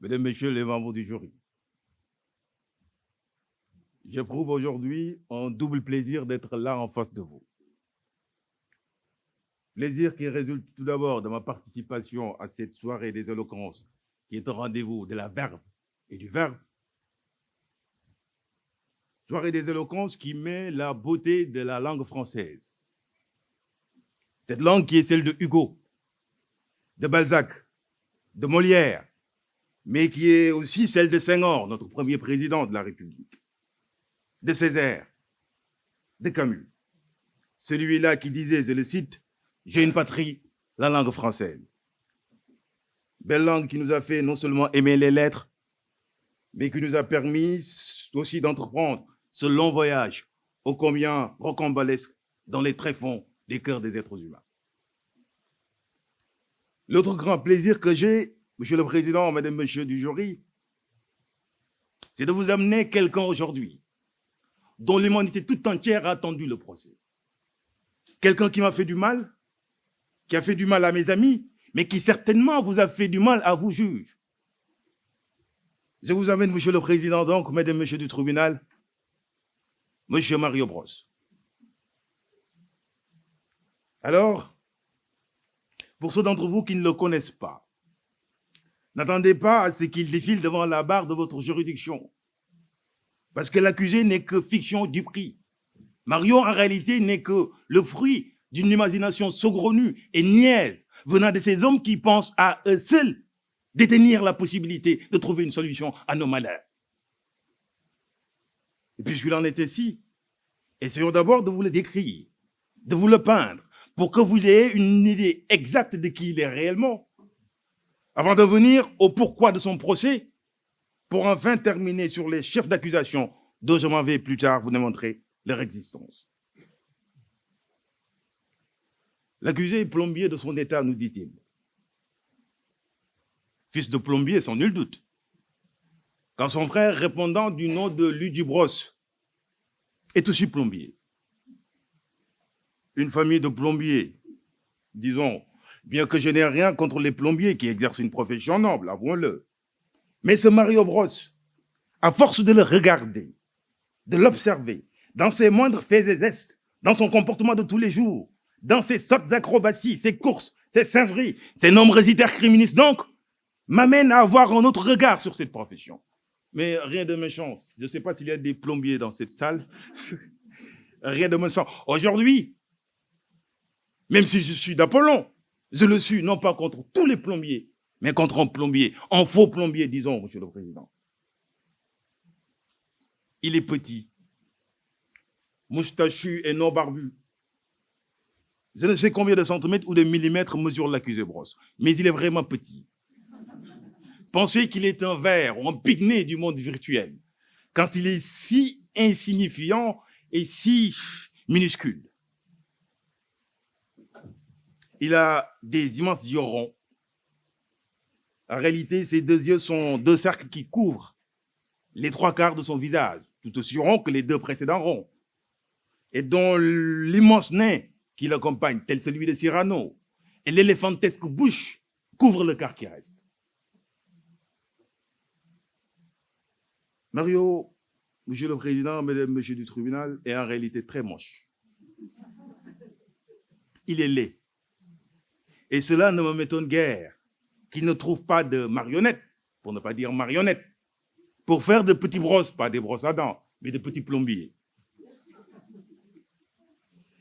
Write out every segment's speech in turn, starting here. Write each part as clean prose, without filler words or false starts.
Mesdames, Messieurs les membres du jury, j'éprouve aujourd'hui un double plaisir d'être là en face de vous. Plaisir qui résulte tout d'abord de ma participation à cette soirée des éloquences, qui est un rendez-vous de la verve et du verbe. Soirée des éloquences qui met la beauté de la langue française. Cette langue qui est celle de Hugo, de Balzac, de Molière, mais qui est aussi celle de Senghor, notre premier président de la République, de Césaire, de Camus. Celui-là qui disait, je le cite, « J'ai une patrie, la langue française ». Belle langue qui nous a fait non seulement aimer les lettres, mais qui nous a permis aussi d'entreprendre ce long voyage, ô combien rocambolesque, dans les tréfonds des cœurs des êtres humains. L'autre grand plaisir que j'ai, Monsieur le Président, Mesdames, Messieurs du jury, c'est de vous amener quelqu'un aujourd'hui dont l'humanité toute entière a attendu le procès. Quelqu'un qui m'a fait du mal, qui a fait du mal à mes amis, mais qui certainement vous a fait du mal à vous, juges. Je vous amène, Monsieur le Président, donc, Mesdames, Messieurs du tribunal, Monsieur Mario Bros. Alors, pour ceux d'entre vous qui ne le connaissent pas, n'attendez pas à ce qu'il défile devant la barre de votre juridiction, parce que l'accusé n'est que fiction du prix. Mario, en réalité, n'est que le fruit d'une imagination saugrenue et niaise venant de ces hommes qui pensent à eux seuls détenir la possibilité de trouver une solution à nos malheurs. Et puisqu'il en est ainsi, essayons d'abord de vous le décrire, de vous le peindre, pour que vous ayez une idée exacte de qui il est réellement, avant de venir au pourquoi de son procès, pour enfin terminer sur les chefs d'accusation dont je m'en vais plus tard vous démontrer leur existence. L'accusé est plombier de son état, nous dit-il. Fils de plombier, sans nul doute. Quand son frère, répondant du nom de Ludibros, est aussi plombier. Une famille de plombiers, disons, bien que je n'ai rien contre les plombiers qui exercent une profession noble, avouons-le. Mais ce Mario Bros, à force de le regarder, de l'observer, dans ses moindres faits et gestes, dans son comportement de tous les jours, dans ses sottes acrobaties, ses courses, ses singeries, ses nombreux intercriministes, donc, m'amène à avoir un autre regard sur cette profession. Mais rien de méchant. Je ne sais pas s'il y a des plombiers dans cette salle. Rien de méchant. Aujourd'hui, même si je suis d'Apollon, je le suis non pas contre tous les plombiers, mais contre un plombier, un faux plombier, disons, Monsieur le Président. Il est petit, moustachu et non barbu. Je ne sais combien de centimètres ou de millimètres mesure l'accusé Bros, mais il est vraiment petit. Pensez qu'il est un ver ou un pygmée du monde virtuel, quand il est si insignifiant et si minuscule. Il a des immenses yeux ronds. En réalité, ses deux yeux sont deux cercles qui couvrent les trois quarts de son visage, tout aussi ronds que les deux précédents ronds, et dont l'immense nez qui l'accompagne, tel celui de Cyrano, et l'éléphantesque bouche couvrent le quart qui reste. Mario, Monsieur le Président, Mesdames, Messieurs du tribunal, est en réalité très moche. Il est laid. Et cela ne me m'étonne guère qu'il ne trouve pas de marionnette, pour ne pas dire marionnette, pour faire de petits brosses, pas des brosses à dents, mais de petits plombiers.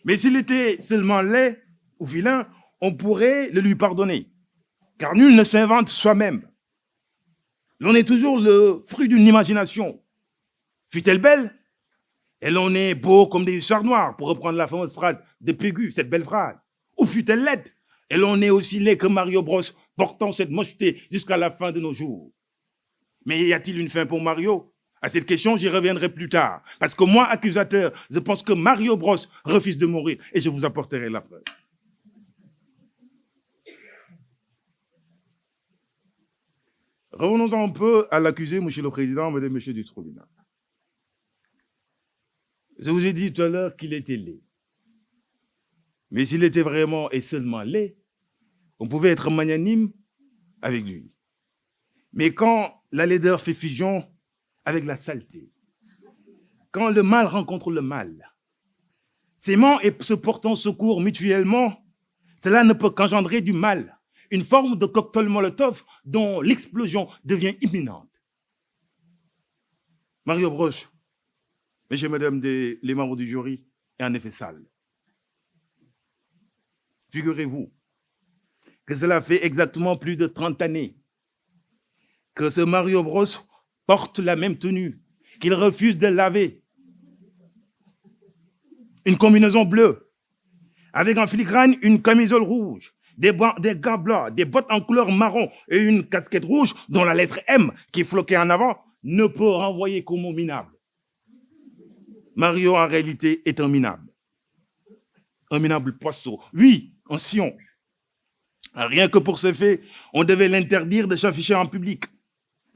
Mais s'il était seulement laid ou vilain, on pourrait le lui pardonner, car nul ne s'invente soi-même. L'on est toujours le fruit d'une imagination. Fut-elle belle? Et l'on est beau comme des hussards noirs, pour reprendre la fameuse phrase de Pégu, cette belle phrase. Ou fut-elle laide? Et l'on est aussi laid que Mario Bros, portant cette mocheté jusqu'à la fin de nos jours. Mais y a-t-il une fin pour Mario? À cette question, j'y reviendrai plus tard. Parce que moi, accusateur, je pense que Mario Bros refuse de mourir. Et je vous apporterai la preuve. Revenons un peu à l'accusé, Monsieur le Président, Mesdames, Messieurs du tribunal. Je vous ai dit tout à l'heure qu'il était laid. Mais s'il était vraiment et seulement laid, on pouvait être magnanime avec lui. Mais quand la laideur fait fusion avec la saleté, quand le mal rencontre le mal, s'aimant et se portant secours mutuellement, cela ne peut qu'engendrer du mal, une forme de cocktail Molotov dont l'explosion devient imminente. Mario Bros, messieurs et mesdames les membres du jury, est en effet sale. Figurez-vous que cela fait exactement plus de 30 années que ce Mario Bros porte la même tenue, qu'il refuse de laver. Une combinaison bleue, avec en filigrane une camisole rouge, des gants blancs, des bottes en couleur marron et une casquette rouge dont la lettre M, qui est floquée en avant, ne peut renvoyer qu'au mot minable. Mario, en réalité, est un minable. Un minable poisson. Oui, un sillon. Rien que pour ce fait, on devait l'interdire de s'afficher en public.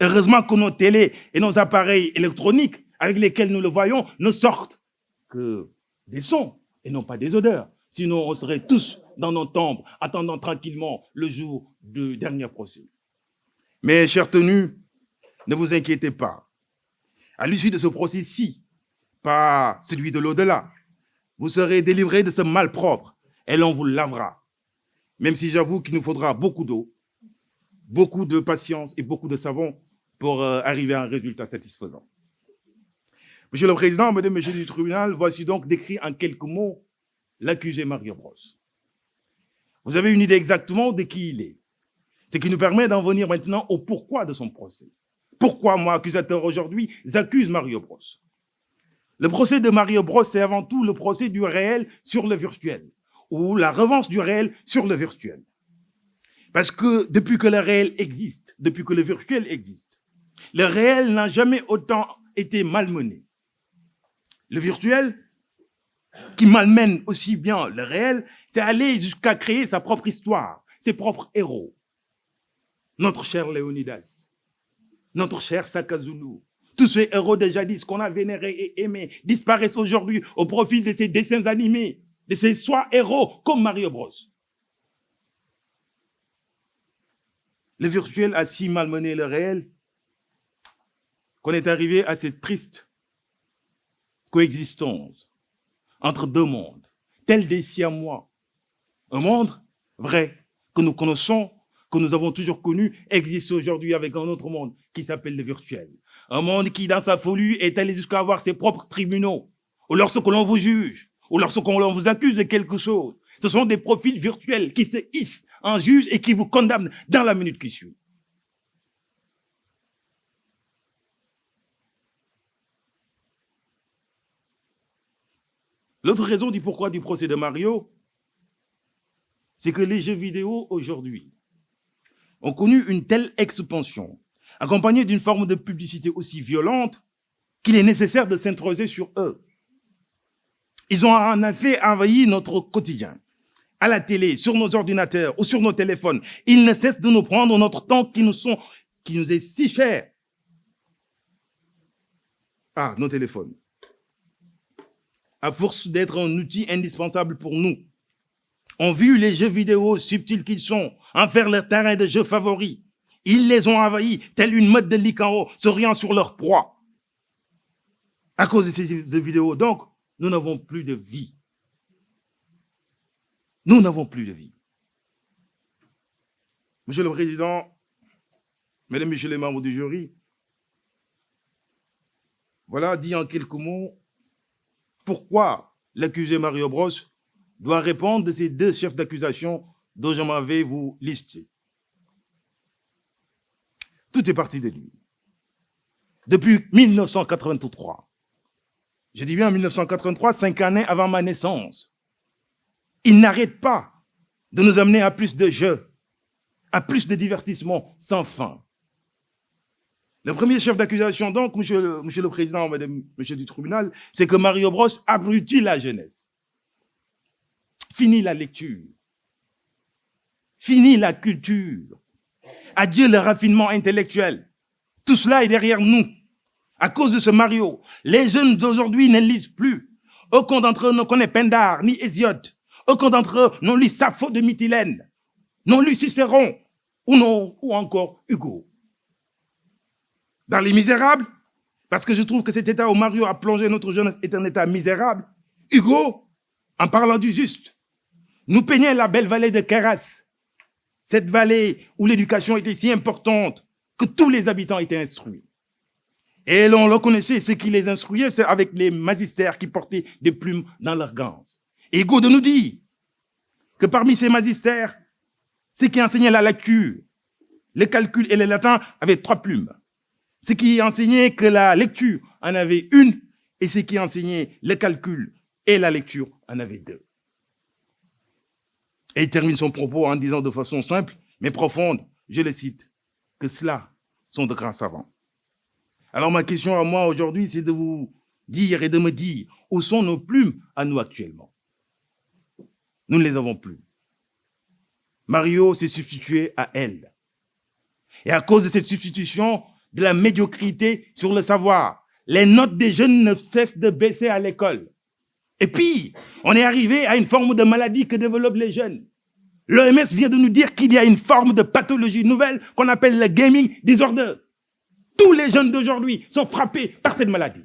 Heureusement que nos télés et nos appareils électroniques avec lesquels nous le voyons ne sortent que des sons et non pas des odeurs. Sinon, on serait tous dans nos tombes, attendant tranquillement le jour du dernier procès. Mais, chers tenus, ne vous inquiétez pas. À l'issue de ce procès-ci, pas celui de l'au-delà, vous serez délivrés de ce malpropre et l'on vous lavera. Même si j'avoue qu'il nous faudra beaucoup d'eau, beaucoup de patience et beaucoup de savon pour arriver à un résultat satisfaisant. Monsieur le Président, Mesdames et Messieurs du tribunal, voici donc décrit en quelques mots l'accusé Mario Bros. Vous avez une idée exactement de qui il est. Ce qui nous permet d'en venir maintenant au pourquoi de son procès. Pourquoi moi, accusateur aujourd'hui, j'accuse Mario Bros? Le procès de Mario Bros, c'est avant tout le procès du réel sur le virtuel, ou la revanche du réel sur le virtuel. Parce que depuis que le réel existe, depuis que le virtuel existe, le réel n'a jamais autant été malmené. Le virtuel, qui malmène aussi bien le réel, c'est aller jusqu'à créer sa propre histoire, ses propres héros. Notre cher Léonidas, notre cher Sakazulu, tous ces héros de jadis qu'on a vénérés et aimés disparaissent aujourd'hui au profit de ces dessins animés, de ces soi héros comme Mario Bros. Le virtuel a si malmené le réel qu'on est arrivé à cette triste coexistence entre deux mondes, tels des siamois. Un monde vrai que nous connaissons, que nous avons toujours connu, existe aujourd'hui avec un autre monde qui s'appelle le virtuel. Un monde qui, dans sa folie, est allé jusqu'à avoir ses propres tribunaux, ou lorsque l'on vous juge, ou lorsque l'on vous accuse de quelque chose. Ce sont des profils virtuels qui se hissent en juge et qui vous condamnent dans la minute qui suit. L'autre raison du pourquoi du procès de Mario, c'est que les jeux vidéo aujourd'hui ont connu une telle expansion, accompagnée d'une forme de publicité aussi violente, qu'il est nécessaire de s'interroger sur eux. Ils ont en effet envahi notre quotidien. À la télé, sur nos ordinateurs ou sur nos téléphones, ils ne cessent de nous prendre notre temps qui nous est si cher. Ah, nos téléphones. À force d'être un outil indispensable pour nous, ont vu les jeux vidéo subtils qu'ils sont en faire leur terrain de jeu favori. Ils les ont envahis, telle une meute de licans se riant sur leur proie. À cause de ces jeux vidéo, donc, nous n'avons plus de vie. Nous n'avons plus de vie. Monsieur le Président, Mesdames et Messieurs les membres du jury, voilà dit en quelques mots pourquoi l'accusé Mario Bros doit répondre de ces deux chefs d'accusation dont je m'avais vous listé. Tout est parti de lui. Depuis 1983, je dis bien 1983, 5 années avant ma naissance, il n'arrête pas de nous amener à plus de jeux, à plus de divertissements sans fin. Le premier chef d'accusation, donc, monsieur le Président, Madame, Monsieur du tribunal, c'est que Mario Bros abrutit la jeunesse. Fini la lecture. Fini la culture. Adieu le raffinement intellectuel. Tout cela est derrière nous. À cause de ce Mario, les jeunes d'aujourd'hui ne lisent plus. Aucun d'entre eux ne connaît Pindare ni Hésiode. Aucun d'entre eux n'ont lu Sappho de Mytilène, n'ont lu Cicéron ou encore Hugo. dans Les Misérables, parce que je trouve que cet état où Mario a plongé notre jeunesse est un état misérable. Hugo, en parlant du juste, nous peignait la belle vallée de Queyras, cette vallée où l'éducation était si importante que tous les habitants étaient instruits. Et l'on reconnaissait ce qui les instruisait, c'est avec les magistères qui portaient des plumes dans leurs gants. Et Hugo de nous dit que parmi ces magistères, ceux qui enseignaient la lecture, le calcul et le latin avaient 3 plumes. Ceux qui enseignaient que la lecture en avait 1 et ceux qui enseignaient le calcul et la lecture en avaient 2. Et il termine son propos en disant de façon simple mais profonde, je le cite, que ceux-là sont de grands savants. Alors ma question à moi aujourd'hui, c'est de vous dire et de me dire, où sont nos plumes à nous actuellement? Nous ne les avons plus. Mario s'est substitué à elle. Et à cause de cette substitution, de la médiocrité sur le savoir, les notes des jeunes ne cessent de baisser à l'école. Et puis, on est arrivé à une forme de maladie que développent les jeunes. L'OMS vient de nous dire qu'il y a une forme de pathologie nouvelle qu'on appelle le gaming disorder. Tous les jeunes d'aujourd'hui sont frappés par cette maladie.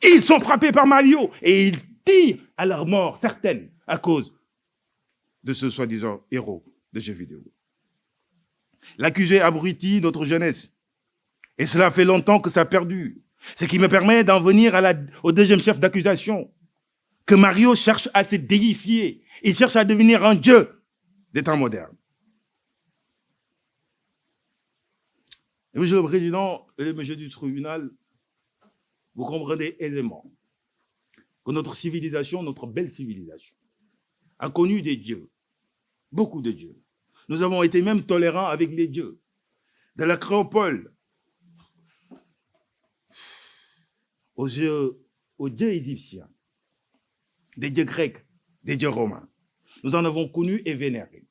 Ils sont frappés par Mario et ils tirent à leur mort certaines à cause de ce soi-disant héros de jeux vidéo. L'accusé abrutit notre jeunesse. Et cela fait longtemps que ça perdure. Ce qui me permet d'en venir au deuxième chef d'accusation. Que Mario cherche à se déifier. Il cherche à devenir un dieu des temps modernes. Et monsieur le Président et monsieur du tribunal, vous comprenez aisément que notre civilisation, notre belle civilisation, a connu des dieux, beaucoup de dieux. Nous avons été même tolérants avec les dieux. De la Créopole aux dieux égyptiens, des dieux grecs, des dieux romains. Nous en avons connu et vénéré.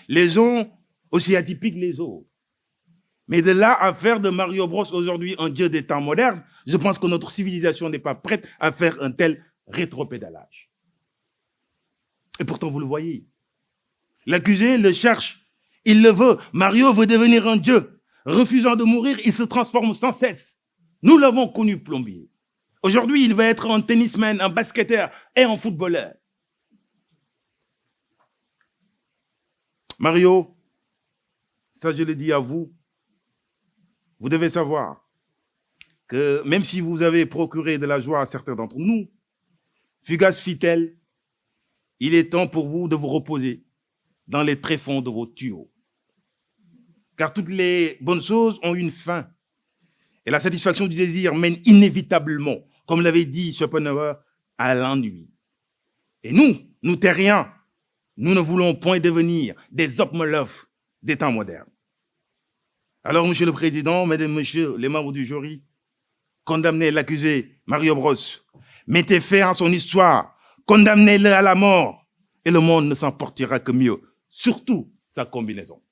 Les uns aussi atypiques que les autres. Mais de là à faire de Mario Bros aujourd'hui un dieu des temps modernes, je pense que notre civilisation n'est pas prête à faire un tel rétropédalage. Et pourtant, vous le voyez. L'accusé le cherche, il le veut. Mario veut devenir un dieu. Refusant de mourir, il se transforme sans cesse. Nous l'avons connu plombier. Aujourd'hui, il va être un tennisman, un basketteur et un footballeur. Mario, ça je le dis à vous, vous devez savoir que même si vous avez procuré de la joie à certains d'entre nous, fugace fit-elle, il est temps pour vous de vous reposer dans les tréfonds de vos tuyaux. Car toutes les bonnes choses ont une fin. Et la satisfaction du désir mène inévitablement, comme l'avait dit Schopenhauer, à l'ennui. Et nous terriens, nous ne voulons point devenir des opmolophes des temps modernes. Alors, Monsieur le Président, Mesdames, Messieurs, les membres du jury, condamnez l'accusé Mario Bros. Mettez fin à son histoire, condamnez-le à la mort, et le monde ne s'en portera que mieux, surtout sa combinaison.